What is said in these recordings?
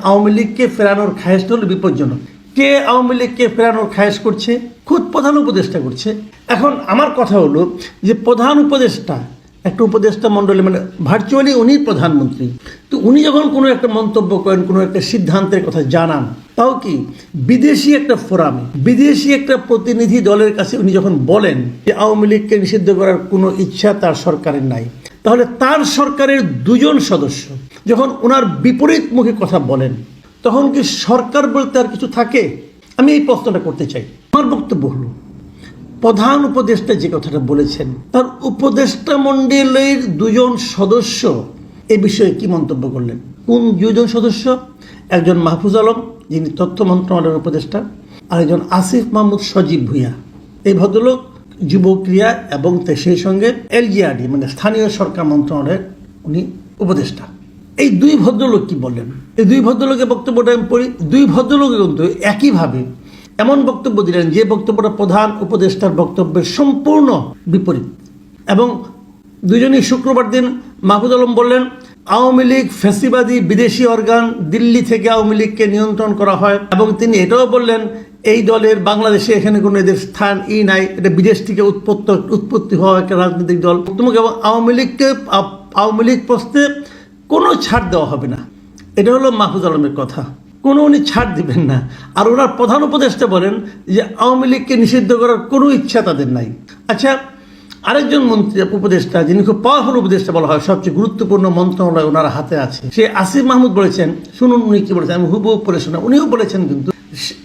আওয়ামী লীগকে ফেরানোর খায়েশটা হলো বিপজ্জনক। কে আওয়ামী লীগকে ফেরানোর খায়েশ করছে? খুদ প্রধান উপদেষ্টা করছে। এখন আমার কথা হলো যে প্রধান উপদেষ্টা একটা উপদেষ্টা মণ্ডলী মানে ভার্চুয়ালি উনি প্রধানমন্ত্রী, তো উনি যখন কোনো একটা মন্তব্য করেন, কোনো একটা সিদ্ধান্তের কথা জানান, তাও কি বিদেশি একটা ফোরামে বিদেশি একটা প্রতিনিধি দলের কাছে উনি যখন বলেন যে আওয়ামী লীগকে নিষিদ্ধ করার কোনো ইচ্ছা তার সরকারের নাই, তাহলে তার সরকারের দুজন সদস্য যখন ওনার বিপরীতমুখী কথা বলেন, তখন কি সরকার বলতে আর কিছু থাকে? আমি এই প্রশ্নটা করতে চাই। আমার বক্তব্য হলো প্রধান উপদেষ্টা যে কথাটা বলেছেন, তার উপদেষ্টা মণ্ডলীর দুজন সদস্য এ বিষয়ে কি মন্তব্য করলেন? কোন দুজন সদস্য? একজন মাহফুজ আলম, যিনি তথ্য মন্ত্রণালয়ের উপদেষ্টা, আর একজন আসিফ মাহমুদ সজীব ভুঁইয়া। এই ভদ্রলোক যুবক্রিয়া এবং সেই সঙ্গে এলজিআরডি মানে স্থানীয় সরকার মন্ত্রণালয়ের উনি উপদেষ্টা। এই দুই ভদ্রলোক কি বললেন? এই দুই ভদ্রলোকের বক্তব্যটা আমি পড়ি। দুই ভদ্রলোক কিন্তু একইভাবে এমন বক্তব্য দিলেন যে বক্তব্যটা প্রধান উপদেষ্টার বক্তব্যের সম্পূর্ণ বিপরীত। এবং দুজনই শুক্রবার দিন মাহফুজ আলম বললেন আওয়ামী লীগ ফ্যাসিবাদী বিদেশি অর্গান, দিল্লি থেকে আওয়ামী লীগকে নিয়ন্ত্রণ করা হয়। এবং তিনি এটাও বললেন এই দলের বাংলাদেশে এখানে কোনো এদের স্থান নাই, এটা বিদেশ থেকে উৎপত্তি হওয়া একটা রাজনৈতিক দল। তোমাকে আওয়ামী লীগ প্রশ্নে কোনো ছাড় দেওয়া হবে না, এটা হলো মাহফুজ আলমের কথা। কোনো উনি ছাড় দিবেন না। আর ওনার প্রধান উপদেষ্টা বলেন যে আওয়ামী লীগকে নিষিদ্ধ করার কোনো ইচ্ছা তাদের নাই। আচ্ছা, আরেকজন মন্ত্রী উপদেষ্টা যিনি খুব পাওয়ারফুল উপদেষ্টা বলা হয়, সবচেয়ে গুরুত্বপূর্ণ মন্ত্রণালয় ওনার হাতে আছে, সে আসিফ মাহমুদ বলেছেন, শুনুন উনি কি বলেছেন, আমি হুবহু পড়ে শোনা। উনিও বলেছেন কিন্তু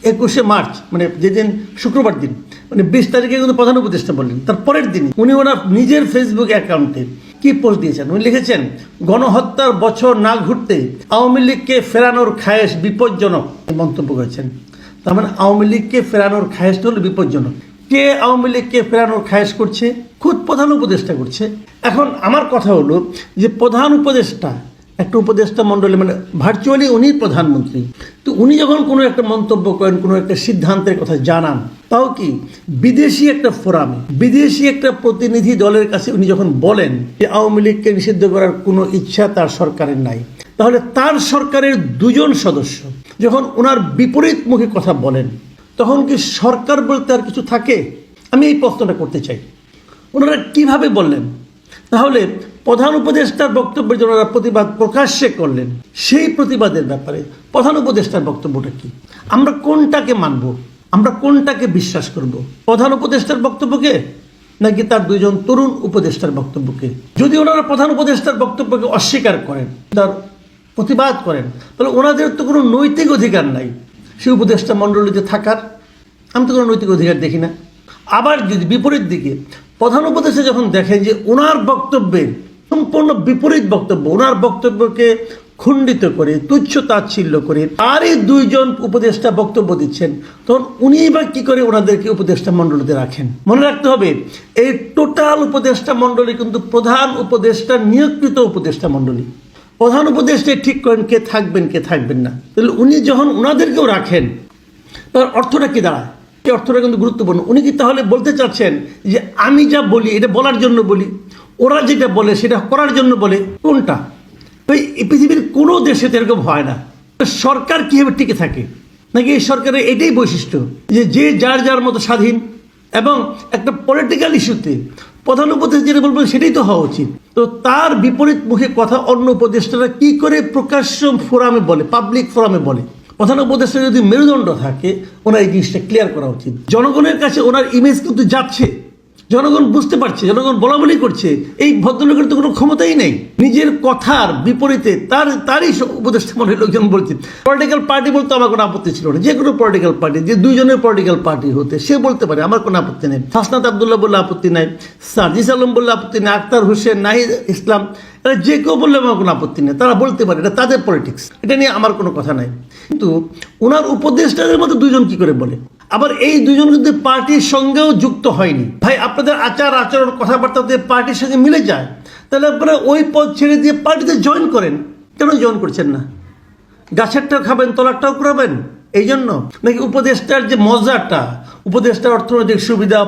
21শে মার্চ মানে যেদিন শুক্রবার দিন মানে 20 তারিখে কিন্তু প্রধান উপদেষ্টা বললেন, তার পরের দিন উনি ওনার নিজের ফেসবুক অ্যাকাউন্টে কি পোস্ট দিয়েছেন? উনি লিখেছেন গণহত্যার বছর না ঘুরতে আওয়ামী লীগকে ফেরানোর খায়েশ বিপজ্জনক মন্তব্য করেছেন। তার মানে আওয়ামী লীগকে ফেরানোর খায়েশটা হলো বিপজ্জনক। কে আওয়ামী লীগকে ফেরানোর খায়েশ করছে? খুদ প্রধান উপদেষ্টা করছে। এখন আমার কথা হলো যে প্রধান উপদেষ্টা একটা উপদেষ্টা মণ্ডলী মানে ভার্চুয়ালি উনি প্রধানমন্ত্রী, তো উনি যখন কোনো একটা মন্তব্য করেন, কোনো একটা সিদ্ধান্তের কথা জানান, তাও কি বিদেশি একটা ফোরামে বিদেশি একটা প্রতিনিধি দলের কাছে উনি যখন বলেন যে আওয়ামী লীগকে নিষিদ্ধ করার কোনো ইচ্ছা তার সরকারের নাই, তাহলে তার সরকারের দুজন সদস্য যখন ওনার বিপরীতমুখী কথা বলেন, তখন কি সরকার বলতে আর কিছু থাকে? আমি এই প্রশ্নটা করতে চাই। ওনারা কিভাবে বললেন? তাহলে প্রধান উপদেষ্টার বক্তব্যের জন্য ওরা প্রতিবাদ প্রকাশ্যে করলেন, সেই প্রতিবাদের ব্যাপারে প্রধান উপদেষ্টার বক্তব্যটা কি? আমরা কোনটাকে মানব? আমরা কোনটাকে বিশ্বাস করব? প্রধান উপদেষ্টার বক্তব্যকে নাকি তার দুইজন তরুণ উপদেষ্টার বক্তব্যকে? যদি ওনারা প্রধান উপদেষ্টার বক্তব্যকে অস্বীকার করেন, তার প্রতিবাদ করেন, তাহলে ওনাদের তো কোনো নৈতিক অধিকার নাই সেই উপদেষ্টা মণ্ডলীতে থাকার। আমি তো কোনো নৈতিক অধিকার দেখি না। আবার যদি বিপরীত দিকে প্রধান উপদেষ্টা যখন দেখেন যে ওনার বক্তব্যের সম্পূর্ণ বিপরীত বক্তব্য, ওনার বক্তব্যকে খণ্ডিত করে তুচ্ছ তাচ্ছিল্য করে আরই দুইজন উপদেষ্টা বক্তব্য দিচ্ছেন, তখন উনি বা কী করে ওনাদেরকে উপদেষ্টা মণ্ডলীতে রাখেন? মনে রাখতে হবে এই টোটাল উপদেষ্টা মণ্ডলী কিন্তু প্রধান উপদেষ্টা নিয়োগকৃত উপদেষ্টা মণ্ডলী। প্রধান উপদেষ্টা ঠিক করেন কে থাকবেন কে থাকবেন না। তাহলে উনি যখন ওনাদেরকেও রাখেন, তার অর্থটা কি দাঁড়ায়? এই অর্থটা কিন্তু গুরুত্বপূর্ণ। উনি কি তাহলে বলতে চাচ্ছেন যে আমি যা বলি এটা বলার জন্য বলি, ওরা যেটা বলে সেটা করার জন্য বলে? কোনটা? এই পৃথিবীর কোনো দেশে তো এরকম হয় না। সরকার কীভাবে টিকে থাকে? নাকি এই সরকারের এটাই বৈশিষ্ট্য যে যার যার মতো স্বাধীন, এবং একটা পলিটিক্যাল ইস্যুতে প্রধান উপদেষ্টা যেটা বলবেন সেটাই তো হওয়া উচিত। তো তার বিপরীত মুখে কথা অন্য উপদেষ্টারা কি করে প্রকাশ্য ফোরামে বলে, পাবলিক ফোরামে বলে? প্রধান উপদেষ্টা যদি মেরুদণ্ড থাকে, ওনার এই জিনিসটা ক্লিয়ার করা উচিত। জনগণের কাছে ওনার ইমেজ কিন্তু যাচ্ছে, জনগণ বুঝতে পারছে, জনগণ বলাবলি করছে এই ভদ্রলোকের তো কোনো ক্ষমতাই নেই। নিজের কথার বিপরীতে তারই উপদেষ্টা মনে লোকজন বলছে। পলিটিক্যাল পার্টি বলতে আমার কোনো আপত্তি ছিল না, যে কোনো পলিটিক্যাল পার্টি, যে দুইজনের পলিটিক্যাল পার্টি হতে সে বলতে পারে, আমার কোনো আপত্তি নেই। হাসনাত আবদুল্লাহ বললে আপত্তি নাই, সার্জিস আলম বললে আপত্তি নেই, আখতার হোসেন, নাহিদ ইসলাম, এরা যে কেউ বললে আমার কোনো আপত্তি নেই, তারা বলতে পারে, এটা তাদের পলিটিক্স, এটা নিয়ে আমার কোনো কথা নাই। কিন্তু ওনার উপদেষ্টাদের মধ্যে দুইজন কি করে বলে? আবার এই দুজন কিন্তু পার্টির সঙ্গেও যুক্ত হয়নি। ভাই, আপনাদের আচার আচরণ কথাবার্তাতে পার্টির সঙ্গে মিলে যায়, তাহলে আপনারা ওই পদ ছেড়ে দিয়ে পার্টিতে জয়েন করেন। কেন জয়েন করছেন না? গাছেরটাও খাবেন, তলারটাও করাবেন এই জন্য? নাকি উপদেষ্টার যে মজাটা, উপদেষ্টার অর্থনৈতিক সুবিধা,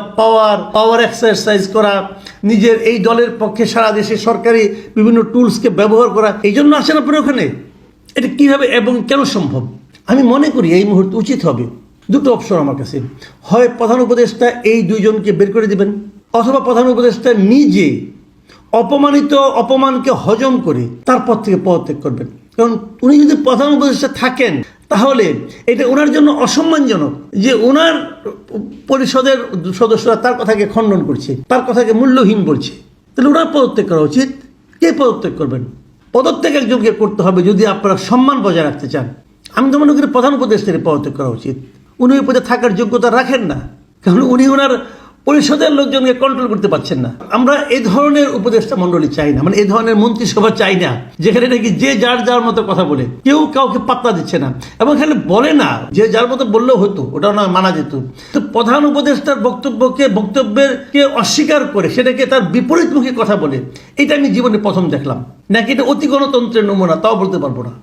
পাওয়ার এক্সারসাইজ করা, নিজের এই দলের পক্ষে সারা দেশে সরকারি বিভিন্ন টুলসকে ব্যবহার করা, এই জন্য আসেন আপনারা ওখানে? এটা কিভাবে এবং কেন সম্ভব? আমি মনে করি এই মুহূর্তে উচিত হবে দুটো অপশন আমার কাছে, হয় প্রধান উপদেষ্টা এই দুইজনকে বের করে দিবেন, অথবা প্রধান উপদেষ্টা নিজে অপমানকে হজম করে তারপর থেকে পদত্যাগ করবেন। কারণ উনি যদি প্রধান উপদেষ্টা থাকেন তাহলে এটা ওনার জন্য অসম্মানজনক যে ওনার পরিষদের সদস্যরা তার কথাকে খণ্ডন করছে, তার কথাকে মূল্যহীন বলছে। তাহলে ওনার পদত্যাগ করা উচিত। কে পদত্যাগ করবেন? পদত্যাগ একজনকে করতে হবে যদি আপনারা সম্মান বজায় রাখতে চান। আমি তো মনে করি প্রধান উপদেষ্টার পদত্যাগ করা উচিত। উনি ওই পদে থাকার যোগ্যতা রাখেন না, কারণ উনি ওনার পরিষদের লোকজনকে কন্ট্রোল করতে পারছেন না। আমরা এই ধরনের উপদেষ্টা মণ্ডলী চাই না, মানে এই ধরনের মন্ত্রিসভা চাই না যেখানে নাকি যে যার মতো কথা বলে, কেউ কাউকে পাত্তা দিচ্ছে না, এবং এখানে বলে না যে যার মতো বললেও হতো, ওটাও না মানা যেত। তো প্রধান উপদেষ্টার বক্তব্যকে অস্বীকার করে সেটাকে তার বিপরীতমুখী কথা বলে, এটা আমি জীবনে প্রথম দেখলাম। নাকি এটা অতি গণতন্ত্রের নমুনা, তাও বলতে পারবো না।